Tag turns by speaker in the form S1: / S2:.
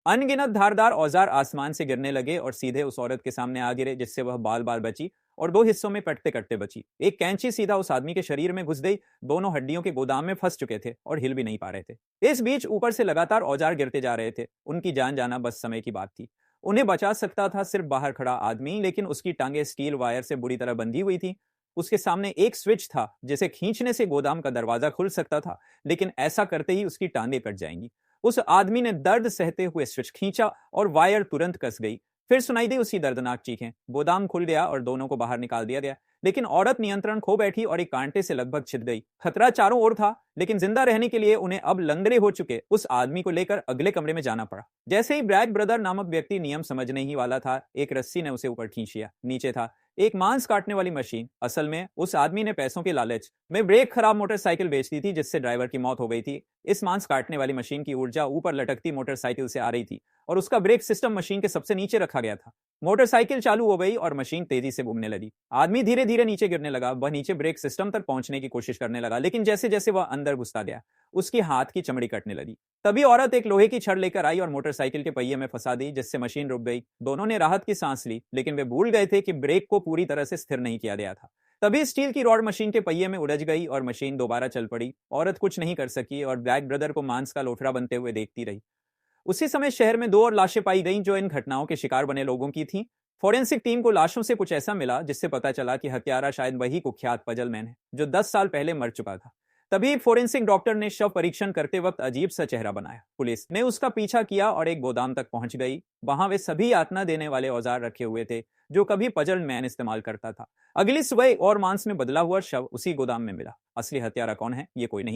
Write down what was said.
S1: अनगिनत धारदार औजार आसमान से गिरने लगे और सीधे उस औरत के सामने आ गिरे, जिससे वह बाल बाल बची और दो हिस्सों में कटते कटते बची। एक कैंची सीधा उस आदमी के शरीर में घुस गई। दोनों हड्डियों के गोदाम में फंस चुके थे और हिल भी नहीं पा रहे थे। इस बीच ऊपर से लगातार औजार गिरते जा रहे थे। उनकी जान जाना बस समय की बात थी। उन्हें बचा सकता था सिर्फ बाहर खड़ा आदमी, लेकिन उसकी टांगें स्टील वायर से बुरी तरह बंधी हुई थी। उसके सामने एक स्विच था जिसे खींचने से गोदाम का दरवाजा खुल सकता था, लेकिन ऐसा करते ही उसकी टांगें कट जाएंगी। उस आदमी ने दर्द सहते हुए स्विच खींचा और वायर तुरंत कस गई। फिर सुनाई दी उसी दर्दनाक चीखें। गोदाम खुल गया और दोनों को बाहर निकाल दिया गया, लेकिन औरत नियंत्रण खो बैठी और एक कांटे से लगभग छिद गई। खतरा चारों ओर था, लेकिन जिंदा रहने के लिए उन्हें अब लंगड़े हो चुके उस आदमी को लेकर अगले कमरे में जाना पड़ा। जैसे ही ब्रैग ब्रदर नामक व्यक्ति नियम समझने ही वाला था, एक रस्सी ने उसे ऊपर खींच लिया। नीचे था एक मांस काटने वाली मशीन। असल में उस आदमी ने पैसों के लालच में ब्रेक खराब मोटरसाइकिल बेच दी थी, जिससे ड्राइवर की मौत हो गई थी। इस मांस काटने वाली मशीन की ऊर्जा ऊपर लटकती मोटरसाइकिल से आ रही थी और उसका ब्रेक सिस्टम मशीन के सबसे नीचे रखा गया था। मोटरसाइकिल चालू हो गई और मशीन तेजी से घूमने लगी। आदमी धीरे धीरे नीचे गिरने लगा। वह नीचे ब्रेक सिस्टम तक पहुंचने की कोशिश करने लगा, लेकिन जैसे जैसे वह अंदर घुसता गया, उसकी हाथ की चमड़ी कटने लगी। तभी औरत एक लोहे की छड़ लेकर आई और मोटरसाइकिल के पहिए में फंसा दी, जिससे मशीन रुक गई। दोनों ने राहत की सांस ली, लेकिन वे भूल गए थे कि ब्रेक को पूरी तरह से स्थिर नहीं किया गया था। तभी स्टील की रॉड मशीन के पहिए में उलझ गई और मशीन दोबारा चल पड़ी। औरत कुछ नहीं कर सकी और ब्रैग ब्रदर को मांस का लोथड़ा बनते हुए देखती रही। उसी समय शहर में दो और लाशें पाई गईं जो इन घटनाओं के शिकार बने लोगों की थीं। फोरेंसिक टीम को लाशों से कुछ ऐसा मिला जिससे पता चला कि हत्यारा शायद वही कुख्यात पजल मैन है जो 10 साल पहले मर चुका था। तभी फोरेंसिक डॉक्टर ने शव परीक्षण करते वक्त अजीब सा चेहरा बनाया। पुलिस ने उसका पीछा किया और एक गोदाम तक पहुंच गई। वहां वे सभी यातना देने वाले औजार रखे हुए थे जो कभी पजल मैन इस्तेमाल करता था। अगली सुबह और मांस में बदला हुआ शव उसी गोदाम में मिला। असली हत्यारा कौन है, ये कोई नहीं